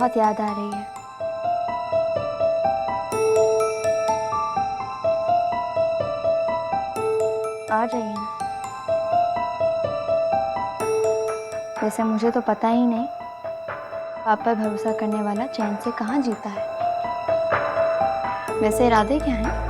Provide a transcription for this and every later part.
बहुत याद आ रही है। आ जाइए ना। वैसे मुझे तो पता ही नहीं आप पर भरोसा करने वाला चैन से कहाँ जीता है। वैसे इरादे क्या हैं?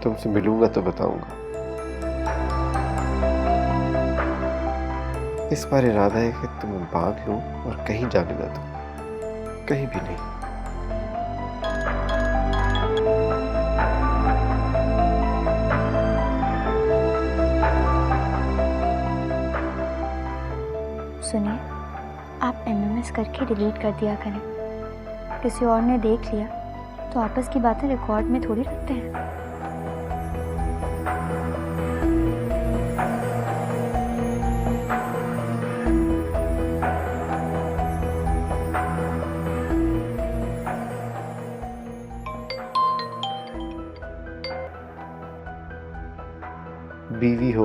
तुमसे मिलूंगा तो बताऊंगा। इस बार इरादा है कि तुम्हें बांध लूं और कहीं जाने ना दूं, कहीं भी नहीं। सुनिए, आप एमएमएस करके डिलीट कर दिया करें। किसी और ने देख लिया तो आपस की बातें रिकॉर्ड में थोड़ी रखते हैं। बीवी हो,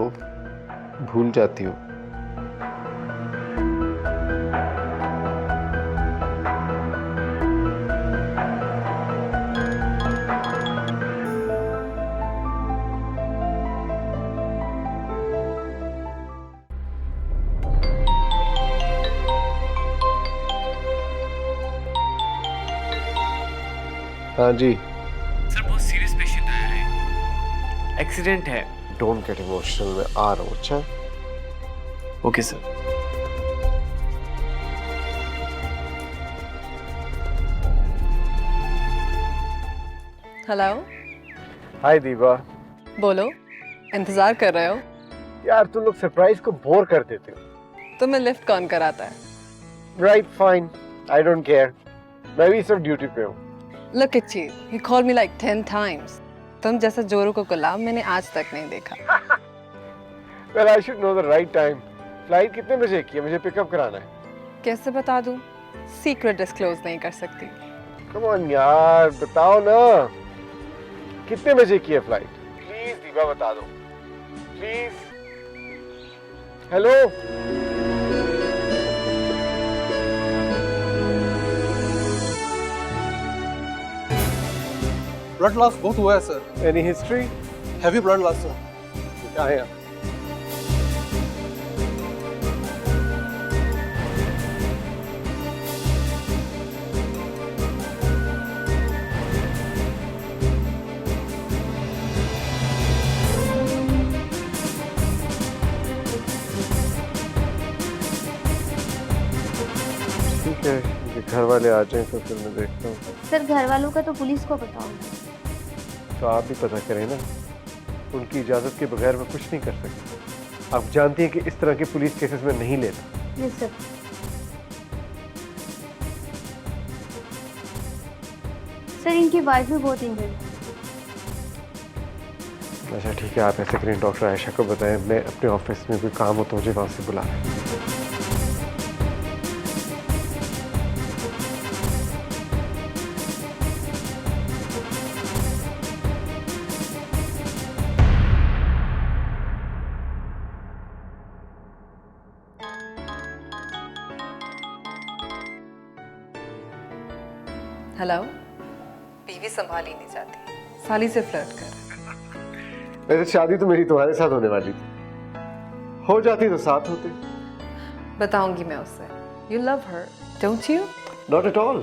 भूल जाती हो। हाँ जी। सर बहुत सीरियस पेशेंट आया है, एक्सीडेंट है। डोंट गेट इमोशनल, मैं आ रहा हूँ। अच्छा ओके सर। हेलो। हाय दीवा। बोलो, इंतजार कर रहे हो? यार तुम लोग सरप्राइज को बोर कर देते हो। तुम्हें लिफ्ट कौन कराता है? Right, fine, I don't care. मैं भी सब ड्यूटी पे हूँ। Look at you, you called me like 10 times. तुम जैसा जोरू को गुलाम मैंने आज तक नहीं देखा। Well, I should know the right time. Flight कितने बजे की है? मुझे पिकअप कराना है। कैसे बता दूं? सीक्रेट डिस्क्लोज नहीं कर सकती। Come on यार, बताओ ना। कितने बजे की है फ्लाइट? प्लीज दीवा बता दो, प्लीज। हेलो। ब्लड लॉस बहुत हुआ है sir. Any history? Heavy blood loss sir. क्या है? ठीक है, ये घर वाले आ जाएं तो फिर मैं देखता हूँ। सर, घर वालों का तो पुलिस को पता होगा। तो आप भी पता करें ना, उनकी इजाजत के बगैर मैं कुछ नहीं कर सकता। आप जानती हैं कि इस तरह के पुलिस केसेस में नहीं लेता। जी सर। सर, इनकी वाइफ भी बहुत इंजर्ड है। अच्छा ठीक है, आप ऐसे करें, डॉक्टर आयशा को बताएं, मैं अपने ऑफिस में कोई काम हो तो मुझे वहां से बुला लें। हेलो। बीवी संभाली नहीं जाती, साली से फ्लर्ट कर। वैसे शादी तो मेरी तुम्हारे साथ होने वाली थी, हो जाती तो साथ होते। बताऊंगी मैं उससे। You love her, don't you? Not at all.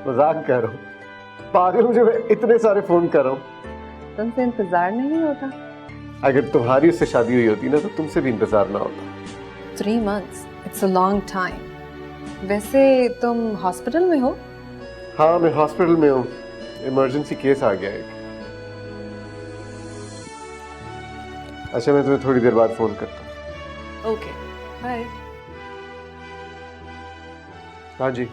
मजाक कर रहा हूँ। पागल हूँ जो मैं इतने सारे फोन कर रहा हूँ। तुमसे इंतजार नहीं होता? अगर तुम्हारी उससे शादी हुई होती ना तो तुमसे भी इंतजार ना होता। 3 months, it's a long time. वैसे तुम हॉस्पिटल में हो? हाँ, मैं हॉस्पिटल में हूँ। इमरजेंसी केस आ गया है। अच्छा, मैं तुम्हें थोड़ी देर बाद फोन करता हूँ। Okay, bye. हाँ जी।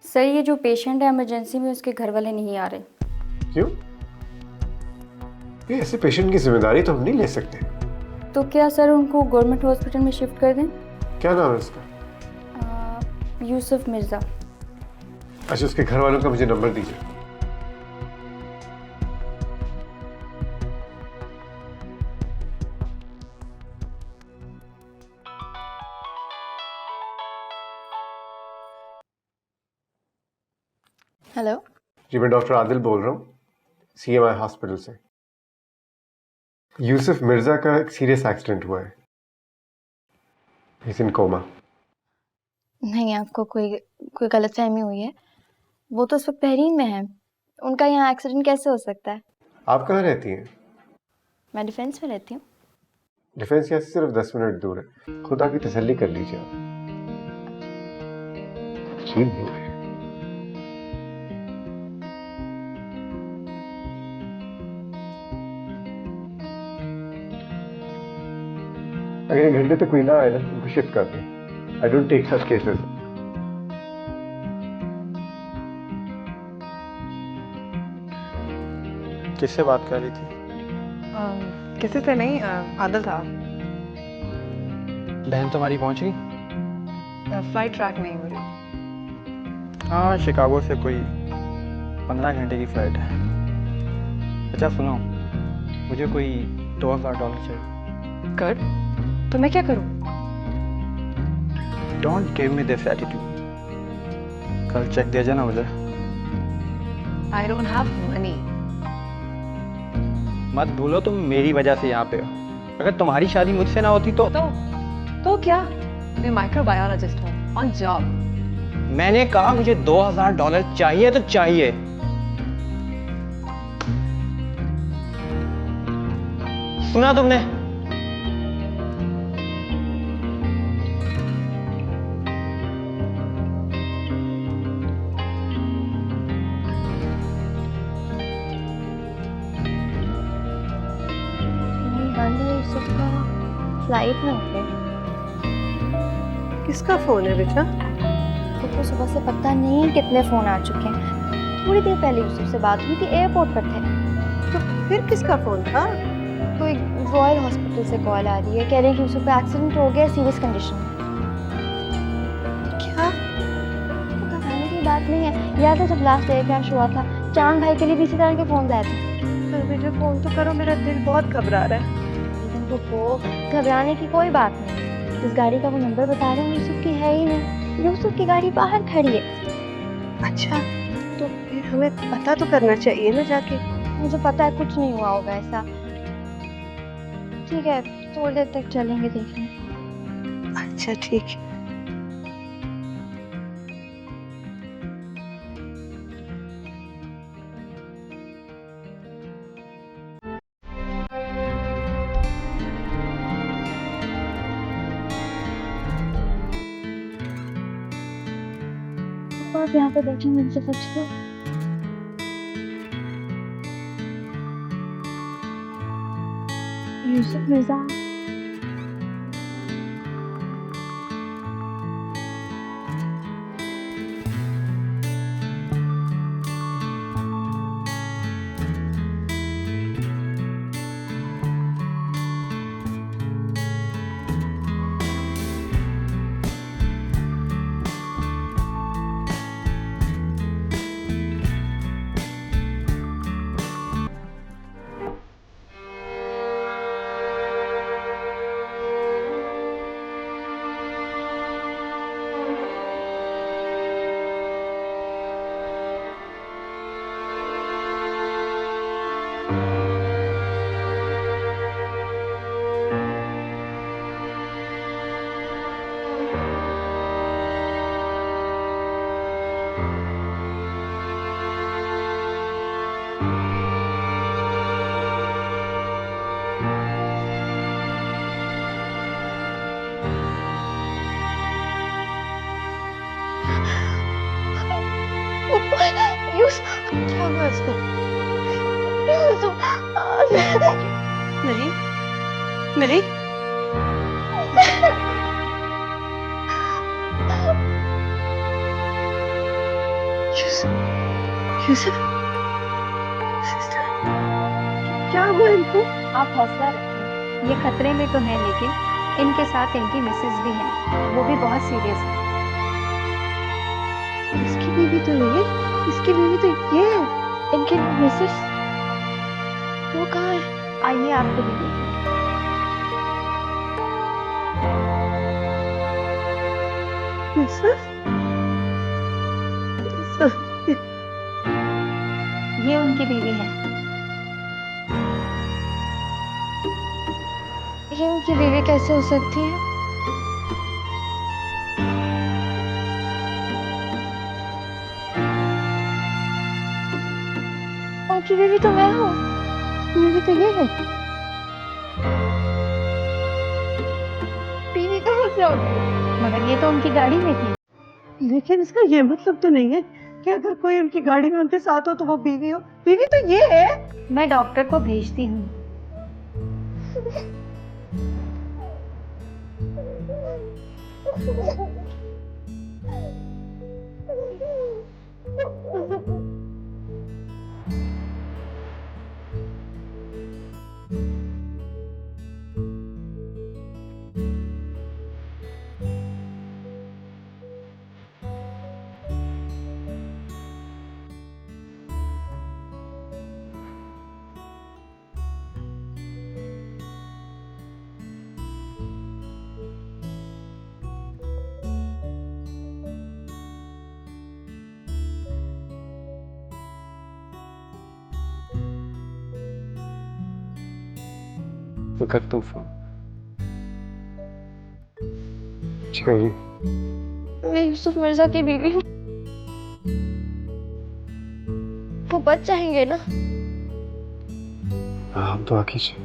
सर, ये जो पेशेंट है इमरजेंसी में, उसके घर वाले नहीं आ रहे। क्यों? ये ऐसे पेशेंट की जिम्मेदारी तो हम नहीं ले सकते। तो क्या सर उनको गवर्नमेंट हॉस्पिटल में शिफ्ट कर दें? क्या नाम है उसका? यूसुफ मिर्ज़ा। अच्छा, उसके घर वालों का मुझे नंबर दीजिए। हेलो। जी, मैं डॉक्टर आदिल बोल रहा हूँ, CMI हॉस्पिटल से। यूसुफ मिर्जा का एक सीरियस एक्सीडेंट हुआ है। In coma. नहीं, आपको कोई गलतफहमी हुई है। वो तो इस वक्त बहरीन में है। उनका यहाँ एक्सीडेंट कैसे हो सकता है? आप कहाँ रहती हैं? मैं डिफेंस में रहती हूँ। डिफेंस यहाँ से सिर्फ 10 मिनट दूर है। खुदा की तसल्ली कर लीजिए आप। ठीक है। अगर 1 घंटे तक कोई ना आए ना, उनको शिफ्ट कर दें। I don't take such cases. किससे बात कर रही थी? किसी से नहीं, आदिल था। बहन तुम्हारी पहुंच गई? फ्लाइट ट्रैक नहीं हो रही। हाँ, शिकागो से कोई 15 घंटे की फ्लाइट है। अच्छा सुनो, मुझे कोई $2000 चाहिए। कर, तो मैं क्या करूँ? Don't give me this attitude. कल चेक दे जाना मुझे। I don't have money. मत भूलो तुम मेरी वजह से यहाँ पे हो। अगर तुम्हारी शादी मुझसे ना होती तो क्या? मैं माइक्रोबायोलॉजिस्ट हूँ, ऑन जॉब। मैंने कहा मुझे $2000 चाहिए तो चाहिए। सुना तुमने? यूसुफ का फ्लाइट में हो गई। किसका फोन है बेटा? तो सुबह से पता नहीं कितने फ़ोन आ चुके हैं। थोड़ी देर पहले यूसुफ से बात हुई थी, एयरपोर्ट पर थे। तो फिर किसका फोन था? कोई रॉयल हॉस्पिटल से कॉल आ रही है, कह रहे हैं कि यूसुफ का एक्सीडेंट हो गया, सीरियस कंडीशन में। क्या? तो घबराने की बात नहीं है। याद है जब लास्ट एयर क्रैश हुआ था, चांद भाई के लिए भी इसी तरह के फ़ोन आए थे। तो मुझे फोन तो करो, मेरा दिल बहुत घबरा रहा है। लेकिन वो घबराने की कोई बात नहीं। जिस गाड़ी का वो नंबर बता रहे हैं यूसुफ की है ही नहीं। यूसुफ की गाड़ी बाहर खड़ी है। अच्छा, तो फिर हमें पता तो करना चाहिए ना जाके। मुझे पता है कुछ नहीं हुआ होगा ऐसा। ठीक है, थोड़ी देर तक चलेंगे देखने। अच्छा ठीक है। आप यहाँ पे बैठे मुझसे सच लो। यूसुफ मिर्जा। क्या हुआ इसको? नहीं नहीं। यूसुफ, सिस्टर, क्या हुआ इनको? आप हौसला रखें, ये खतरे में तो है लेकिन इनके साथ इनकी मिसेस भी हैं, वो भी बहुत सीरियस है। इसकी बीवी तो नहीं है, इसकी बीवी तो ये है। इनकी मिसेस वो कहाँ है? आइए आपको भी देखें। मिसेस ये उनकी बीवी है। ये उनकी बीवी कैसे हो सकती है? उनकी बीवी तो मैं हूँ, बीवी तो ये है। बीवी कहाँ से होगी? मगर ये तो उनकी गाड़ी में थी। लेकिन इसका ये मतलब तो नहीं है कि अगर कोई उनकी गाड़ी में उनके साथ हो तो वो बीवी हो। बीवी तो ये है। मैं डॉक्टर को भेजती हूँ। मैं करता हूँ फोन। चाहिए मैं यूसुफ मिर्जा की बीवी हूँ। वो बच जाएंगे ना? आप दुआ कीजिए।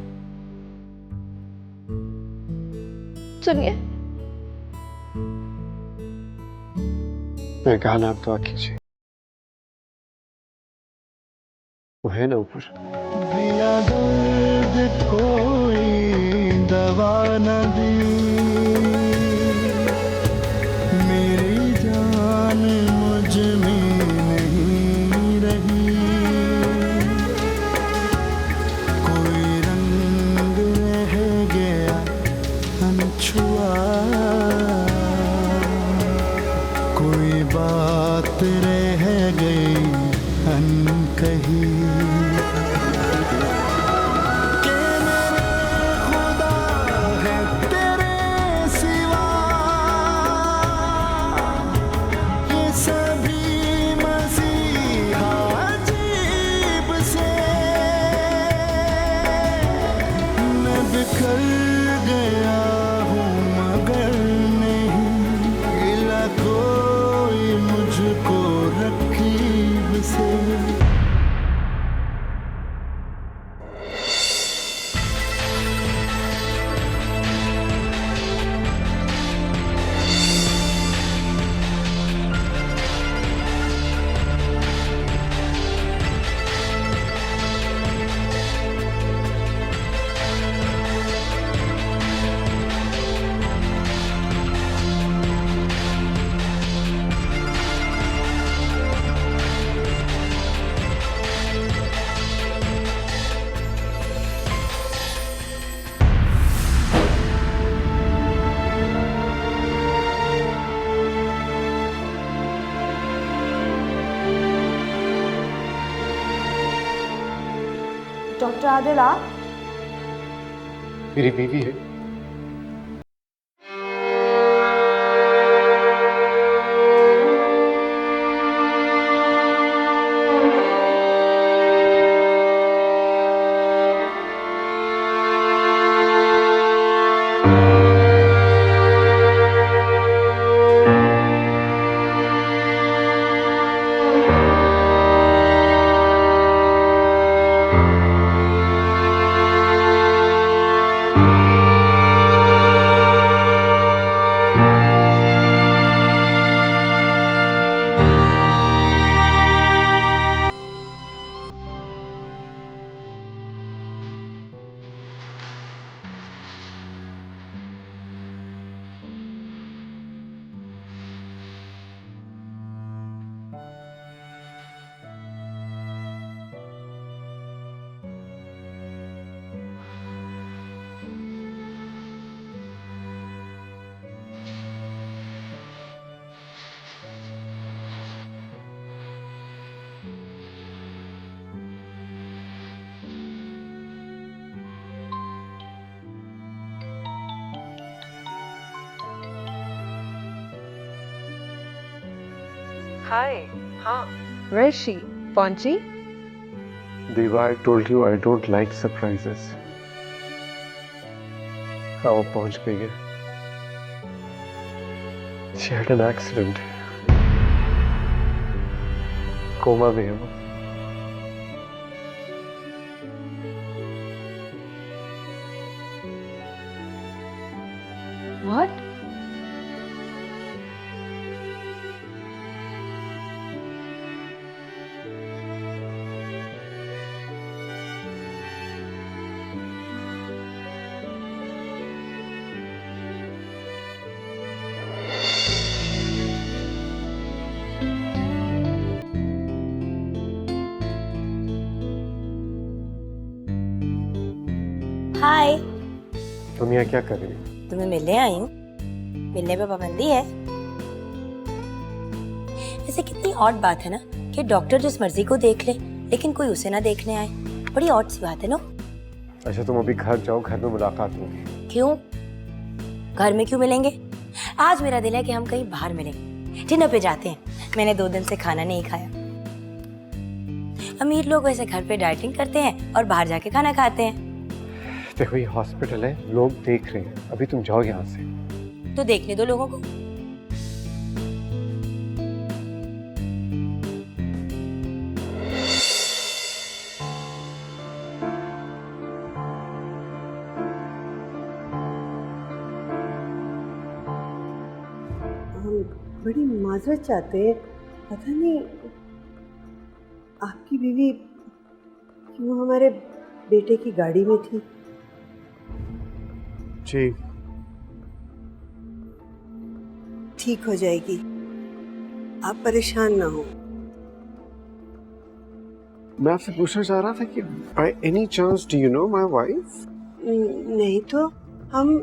सुनिए, मैं कहा ना, आप दुआ कीजिए। वो है ना ऊपर। दिया दर्द कोई दवा न दी, मेरी जान मुझ में नहीं रही, कोई रंग रह गया अनछुआ, कोई बात रह गई अनकही। कर गया हूँ मगर नहीं गिला कोई मुझको रकीब से। डॉक्टर आदिल आप? मेरी बीवी है। हाय हाँ वेयर इज शी पहुंची Deva, I told you I don't like surprises. हाँ वो पहुंच गई है. She had an accident. Coma में है वो. What? हाय। तुम यहाँ क्या कर रही हो? तुम्हें मिलने आई हूँ। मिलने पे पाबंदी है। ऐसे कितनी ऑड बात है ना कि डॉक्टर जिस मर्जी को देख ले लेकिन कोई उसे ना देखने आए। बड़ी ऑड सी बात है ना। अच्छा तुम अभी घर जाओ, घर में मुलाकात होगी. क्यों? घर में क्यों मिलेंगे? आज मेरा दिल है कि हम कहीं बाहर मिलेंगे, डिनर पे जाते हैं। मैंने 2 दिन से खाना नहीं खाया। अमीर लोग वैसे घर पे डाइटिंग करते हैं और बाहर जाके खाना खाते हैं। देखो ये हॉस्पिटल है, लोग देख रहे हैं. अभी तुम जाओ यहाँ से. तो देखने दो लोगों को। हम बड़ी माजरत चाहते हैं, पता नहीं आपकी बीवी क्यों हमारे बेटे की गाड़ी में थी. जी ठीक हो जाएगी, आप परेशान ना हो. मैं आपसे पूछना चाह रहा था कि by any chance do you know my wife? नहीं तो हम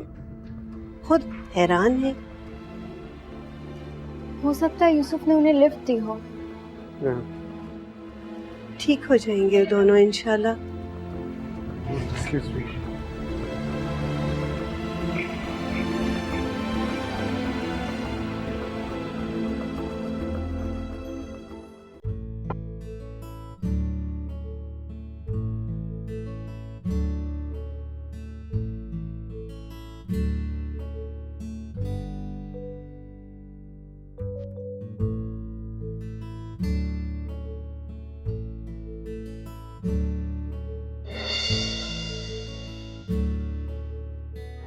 खुद हैरान हैं. हो सकता है यूसुफ ने उन्हें लिफ्ट दी हो. Yeah. ठीक हो जाएंगे दोनों इंशाल्लाह. Excuse me.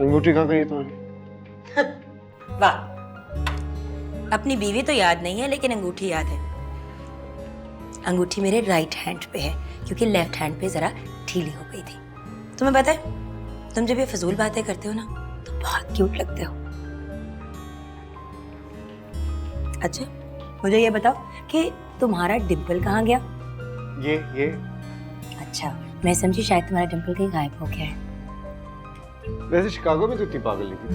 अंगूठी कहाँ गई तुम्हारी? वाह, अपनी बीवी तो याद नहीं है लेकिन अंगूठी याद है। अंगूठी मेरे राइट हैंड पे है क्योंकि लेफ्ट हैंड पे जरा ढीली हो गई थी। तुम्हें पता है, तुम जब ये फजूल बातें करते हो ना तो बहुत क्यूट लगते हो। अच्छा मुझे ये बताओ कि तुम्हारा डिंपल कहाँ गया? ये अच्छा मैं समझी शायद तुम्हारा डिंपल कहीं गायब हो गया है। वैसे शिकागो में तो इतनी पागल नहीं थी।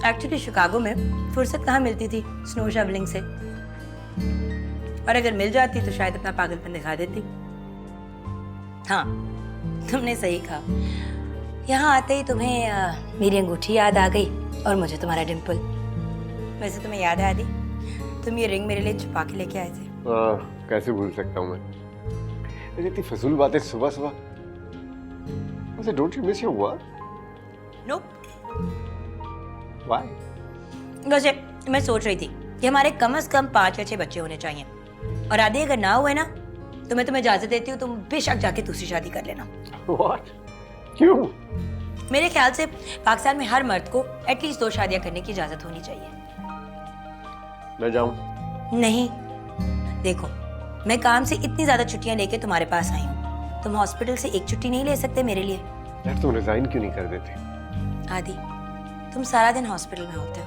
एक्चुअली शिकागो में फुर्सत कहाँ मिलती थी स्नो शवलिंग से, और अगर मिल जाती तो शायद अपना पागलपन दिखा देती। हाँ तुमने सही कहा, यहाँ आते ही तुम्हें मेरी अंगूठी याद आ गई और मुझे तुम्हारा डिंपल। वैसे तुम्हें याद है आदि, तुम ये रिंग मेरे लिए छुपा के लेके आए थे। कैसे भूल सकता हूँ मैं? इतनी फजूल बातें सुबह सुबह। वैसे don't you miss your work? No. Why? वैसे मैं सोच रही थी कि हमारे कम से कम 5 या 6 बच्चे होने चाहिए, और आदि अगर ना हुए ना तो मैं तुम्हें इजाजत देती हूँ, तुम बेशक जाके दूसरी शादी कर लेना। What? क्यों? मेरे ख्याल से पाकिस्तान में हर मर्द को एटलीस्ट 2 शादियां करने की इजाजत होनी चाहिए। मैं जाऊं? नहीं, देखो मैं काम से इतनी ज्यादा छुट्टियां लेके तुम्हारे पास आई हूँ, तुम हॉस्पिटल से एक छुट्टी नहीं ले सकते मेरे लिए? यार तुम रिजाइन क्यों नहीं कर देते? आदि तुम सारा दिन हॉस्पिटल में होते हो,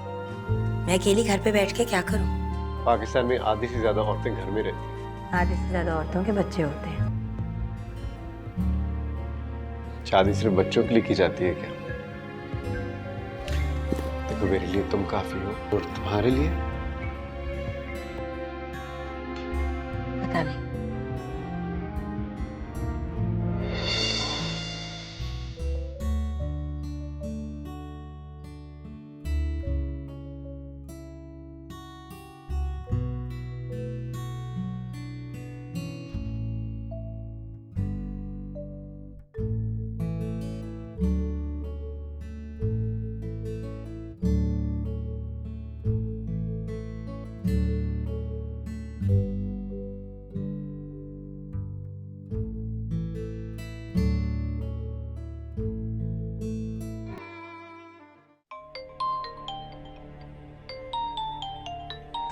मैं अकेली घर पे बैठ के क्या करूँ? पाकिस्तान में आधी से ज्यादा औरतें घर में रहती हैं। आधे से ज्यादा औरतों के बच्चे होते हैं। शादी सिर्फ बच्चों के लिए की जाती है क्या? देखो मेरे लिए तुम काफी हो, और तुम्हारे लिए पता नहीं।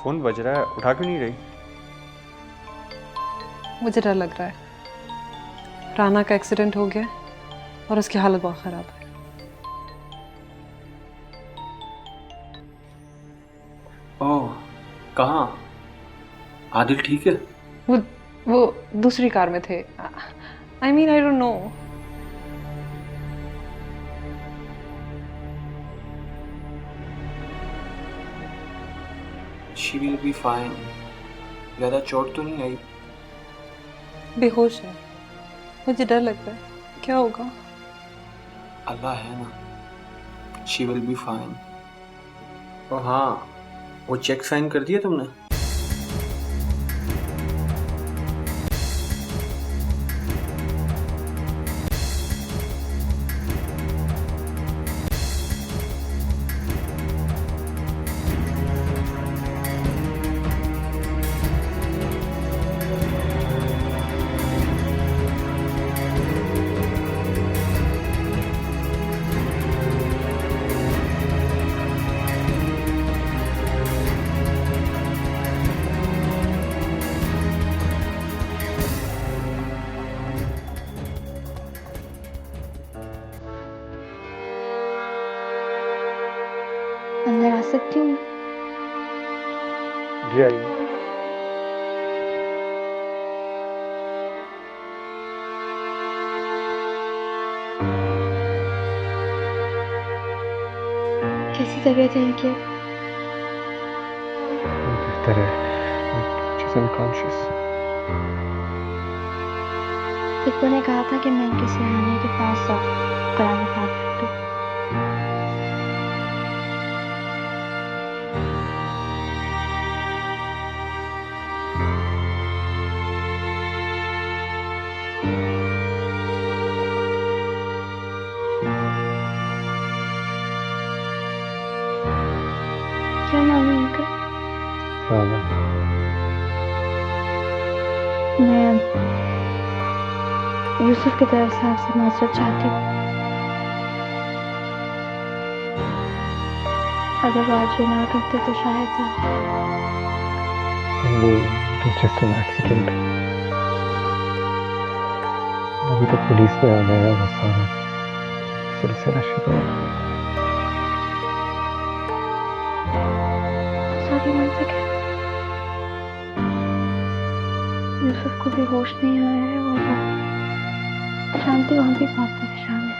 फ़ोन बज रहा है, उठा क्यों नहीं रही? मुझे डर लग रहा है। राना का एक्सीडेंट हो गया और उसकी हालत बहुत ख़राब है। ओह, कहाँ? आदिल ठीक है? वो दूसरी कार में थे। I mean I don't know. She will be fine. ज़्यादा चोट तो नहीं आई? बेहोश है। मुझे डर लग रहा है, क्या होगा? अल्लाह है ना। She will be fine. और हाँ, वो चेक साइन कर दिया तुमने? अंदर आ सकती हूँ? जी आइए। कैसी तबीयत है इनकी? बेहतर है। She's unconscious. पिप्पू ने कहा था कि मैं इनके सिरहाने के पास कुरान पाक रख दूँ। क्या नाम है इनका? राना। मैं यूसुफ की तरफ से आपसे माजरत चाहती हूँ। अगर वो आज ये ना करते तो शायद वो जस्ट एन एक्सीडेंट। अभी तो पुलिस में आ गया वो सारा सिलसिला शुरू हुआ। Sorry one second. यूसुफ को भी होश नहीं आया है और शांति वहाँ भी बहुत परेशान है।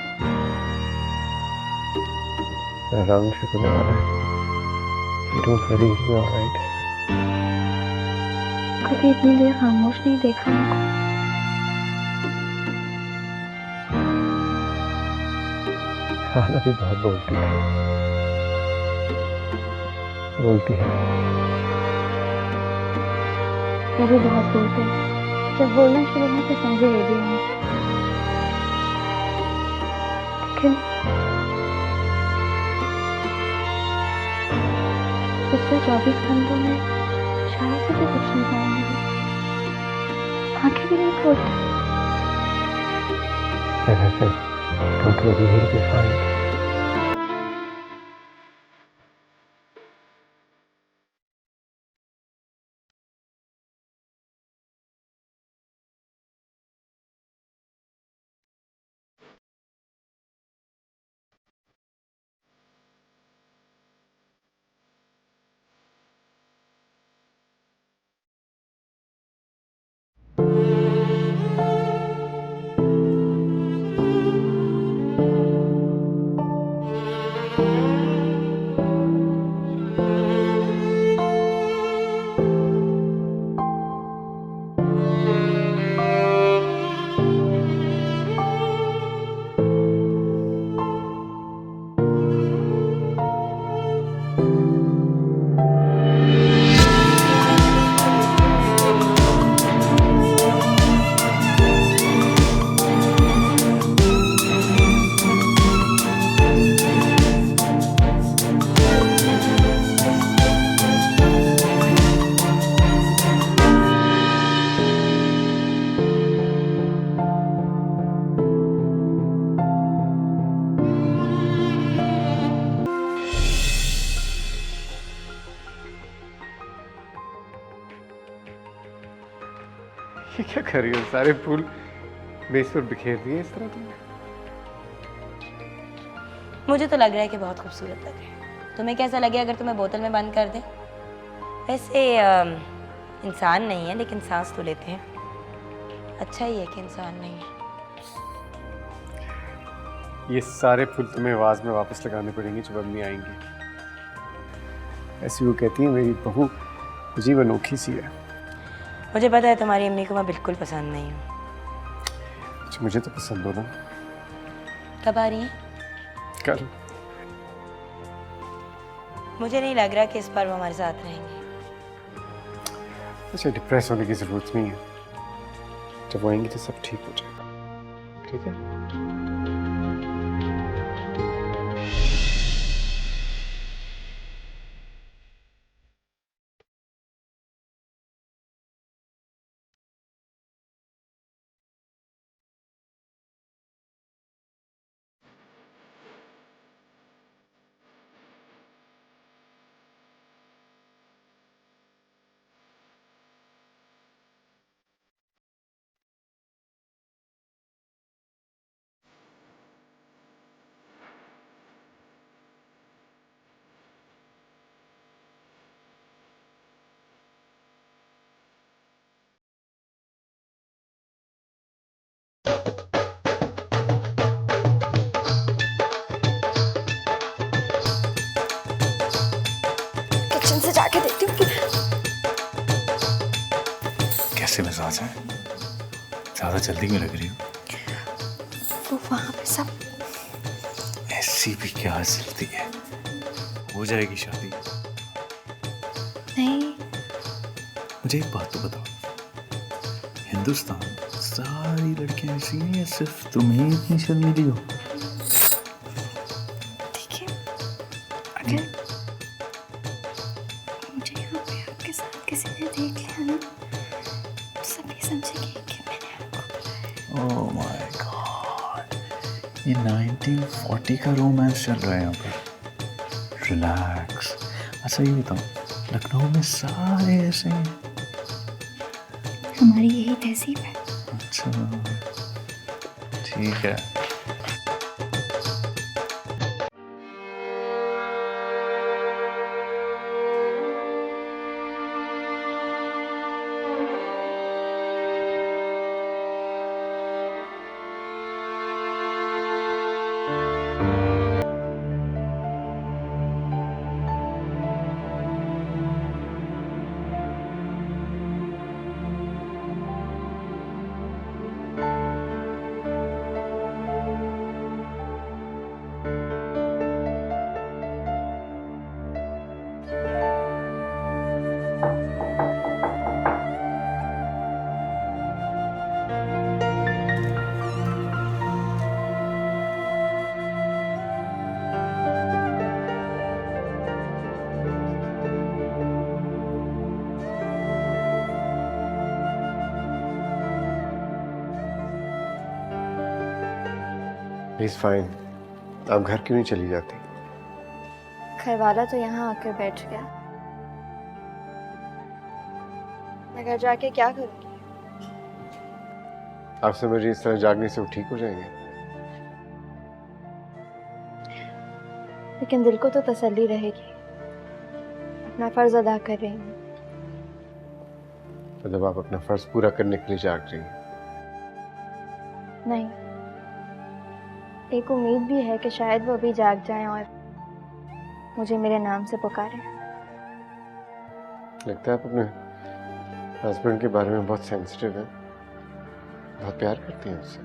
आराम से होने वाला है। Don't worry, you are right. कभी इतनी देर खामोश नहीं देखा उनको। राना भी बहुत बोलती है। वो भी बहुत बोलते हैं। जब बोलना शुरू हुआ तो समझे ये भी होंगे। लेकिन पिछले 24 घंटों में शायद से भी कुछ नहीं पाया मुझे। आंखें भी नहीं खोलती। Don't worry, he'll be fine. ये क्या कर रही हो? सारे फूल मेज पर बिखेर दिए इस तरह तुमने? मुझे तो लग रहा है कि बहुत खूबसूरत लग रहे हैं। तुम्हें कैसा लगे अगर तुम्हें बोतल में बंद कर दें? वैसे इंसान नहीं है लेकिन सांस तो लेते हैं। अच्छा ही है कि इंसान नहीं है। ये सारे फूल तुम्हें आवाज में वापस लगाने पड़ेंगे जब अम्मी आएंगी। ऐसी वो कहती है मेरी बहू अजीब अनोखी सी है। मुझे पता है तुम्हारी अम्मी को मैं बिल्कुल पसंद नहीं हूँ। अच्छा, मुझे तो पसंद हो ना। कब आ रही हैं? कल। मुझे नहीं लग रहा कि इस बार वो हमारे साथ रहेंगे। अच्छा, डिप्रेस होने की जरूरत नहीं है। जब वो आएंगी तो सब ठीक हो जाएगा। ठीक है? किचन से जाके देखती हूँ कि कैसे मिजाज है? ज्यादा जल्दी में लग रही हो। वो वहाँ पे सब ऐसी भी क्या जल्दी है? हो जाएगी शादी। नहीं। मुझे एक बात तो बताओ, हिंदुस्तान सारी लड़कियां ऐसी हैं या सिर्फ तुम ही इतनी शर्मीली हो? देखिए, अगर मुझे यहाँ पे आपके साथ किसी ने देख लिया ना तो सब ये समझेंगे कि मैंने आपको बुलाया। ओह माय गॉड, ये 1940 का रोमांस चल रहा है यहाँ पर। रिलैक्स। अच्छा ये बताओ, लखनऊ में सारे ऐसे हैं? हमारी यही तहजीब है। अच्छा ठीक है। He's fine. आप घर क्यों नहीं चली जाती? घर वाला तो यहाँ आकर बैठ गया। मैं घर जाके क्या करूँगी? आप समझ रही इस तरह जागने से वो ठीक हो जाएंगे? लेकिन दिल को तो तसल्ली रहेगी, अपना फर्ज अदा कर रही हूँ। मतलब आप अपना फर्ज पूरा करने के लिए जाग रही हैं? नहीं, एक उम्मीद भी है कि शायद वो अभी जाग जाएं और मुझे मेरे नाम से पुकारें। लगता है आप अपने हस्बैंड के बारे में बहुत सेंसिटिव हैं, बहुत प्यार करती हैं उससे।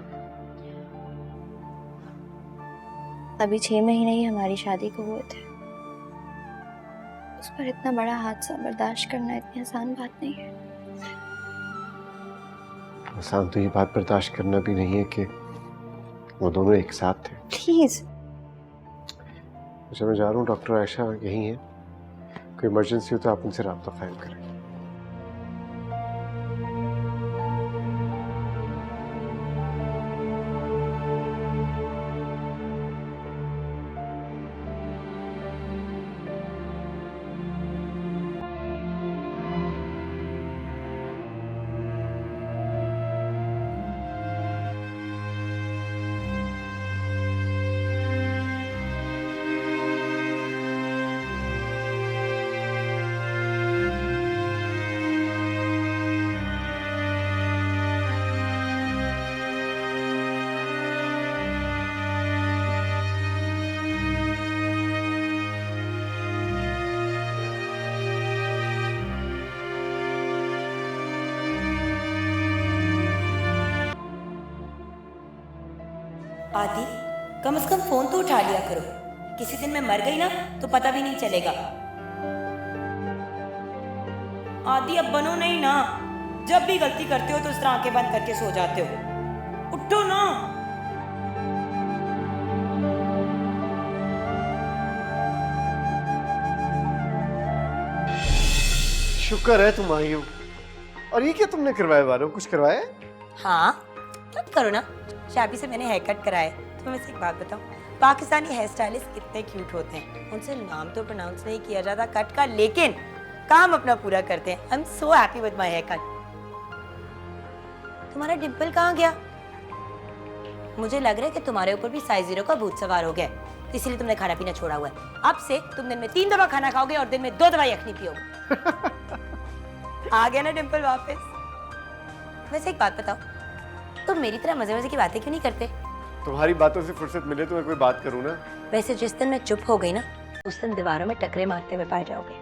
अभी 6 महीने ही हमारी शादी को हुए थे। उस पर इतना बड़ा हादसा बर्दाश्त करना इतनी आसान बात नहीं है। आसान तो ये बात बर्दाश्त करना भी नहीं है कि वो दोनों एक साथ थे। प्लीज। अच्छा मैं जा रहा हूँ, डॉक्टर आयशा यहीं है। कोई इमरजेंसी हो तो आप उनसे राब्ता कायम करें। आदि, कम से कम फोन तो उठा लिया करो। किसी दिन मैं मर गई ना तो पता भी नहीं चलेगा। आदि अब बनो नहीं ना, जब भी गलती करते हो तो इस तरह आंखें बंद करके सो जाते हो। उठो ना। शुक्र है तुम आई हो। और ये क्या तुमने करवाया बारो? कुछ करवाया है? हाँ मत करो ना, शाबी से मैंने हेयर कट कराया है। तो मैं वैसे एक बात बताऊं, पाकिस्तानी हेयर स्टाइलिस्ट कितने क्यूट होते हैं। उनसे नाम तो प्रोनाउंस नहीं किया जाता कट का, लेकिन काम अपना पूरा करते हैं। I am so happy with my haircut. तुम्हारा डिंपल कहाँ गया? मुझे लग रहा है कि तुम्हारे ऊपर भी साइज 0 का भूत सवार हो गया है, इसीलिए तुमने खाना पीना छोड़ा हुआ है। अब से तुम दिन में 3 दफा खाना खाओगे और दिन में 2 दफा यखनी पियोगे। आ गया ना डिंपल वापस। वैसे एक बात बताओ, तुम मेरी तरह मजे मजे की बातें क्यों नहीं करते? तुम्हारी बातों से फुर्सत मिले तो मैं कोई बात करूँ ना। वैसे जिस दिन मैं चुप हो गई ना, उस दिन दीवारों में टकरे मारते हुए पाए जाओगे।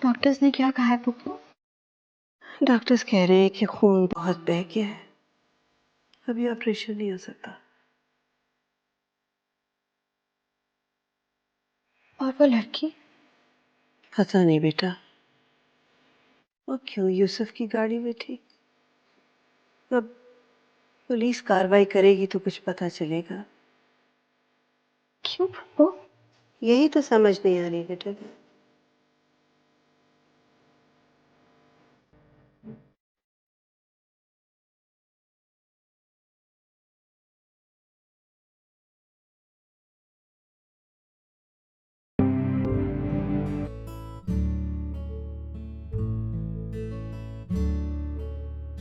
डॉक्टर्स ने क्या कहा है पुप्पू? डॉक्टर्स कह रहे हैं कि खून बहुत बह गया है, अभी ऑपरेशन नहीं हो सकता। और वो लड़की? पता नहीं बेटा, वो क्यों यूसुफ की गाड़ी में थी। अब पुलिस कार्रवाई करेगी तो कुछ पता चलेगा। क्यों पुप्पू? यही तो समझ नहीं आ रही बेटा।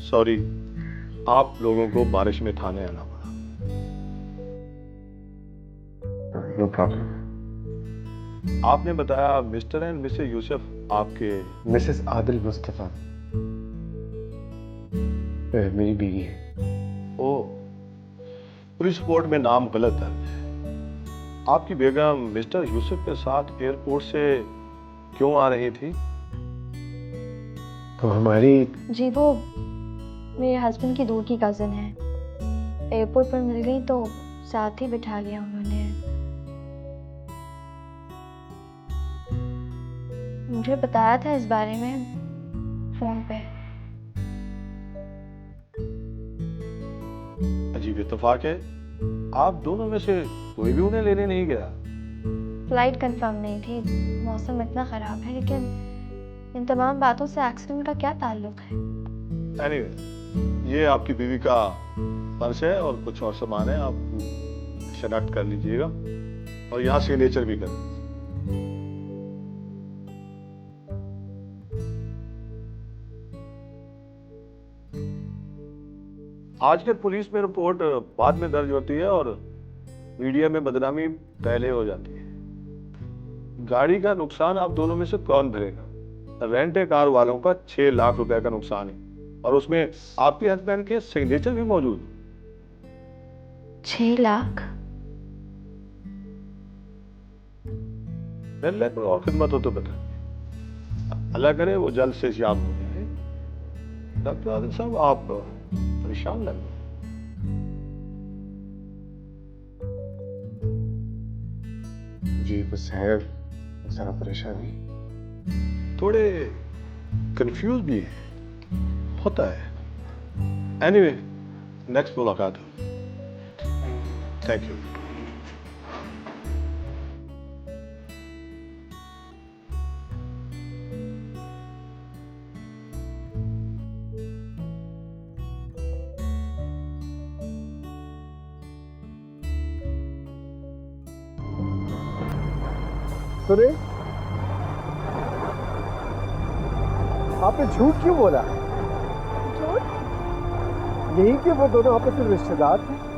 सॉरी, आप लोगों को बारिश में थाने आना पड़ा। No problem. आपने बताया मिस्टर एंड मिसेस यूसुफ आपके? मिसेस आदिल मुस्तफा मेरी बीवी है। ओ, पुलिस रिपोर्ट में नाम गलत दर्ज है। आपकी बेगम मिस्टर यूसुफ के साथ एयरपोर्ट से क्यों आ रही थी? तो हमारी जी वो मेरे हस्बैंड की दूर की कज़न है। एयरपोर्ट पर मिल गई तो साथ ही बिठा लिया उन्होंने। मुझे बताया था इस बारे में फोन पे। अजीब इत्तेफाक है, आप दोनों में से कोई भी उन्हें लेने नहीं गया। फ्लाइट कंफर्म नहीं थी, मौसम इतना ख़राब है, लेकिन इन तमाम बातों से एक्सीडेंट का क्या ताल्लुक है? Anyway, ये आपकी बीवी का पर्स है और कुछ और सामान है, आप शनाख्त कर लीजिएगा और यहाँ सिग्नेचर भी कर। आजकल पुलिस में रिपोर्ट बाद में दर्ज होती है और मीडिया में बदनामी पहले हो जाती है। गाड़ी का नुकसान आप दोनों में से कौन भरेगा? रेंट ए कार वालों का 6 लाख रुपए का नुकसान है और उसमें आपके हस्बैंड के सिग्नेचर भी मौजूद। 6 लाख? और खिदमत हो तो बता, अल्लाह करे वो जल्द से याद हो जाए। डॉक्टर आदिल साहब, आप परेशान लग रहे। जी बस है, जरा परेशानी, थोड़े कंफ्यूज भी है, होता है। एनीवे, नेक्स्ट मुलाकात हो। Thank you. सुने, आपने झूठ क्यों बोला? झूठ? यही कि वो दोनों आपस में रिश्तेदार थे।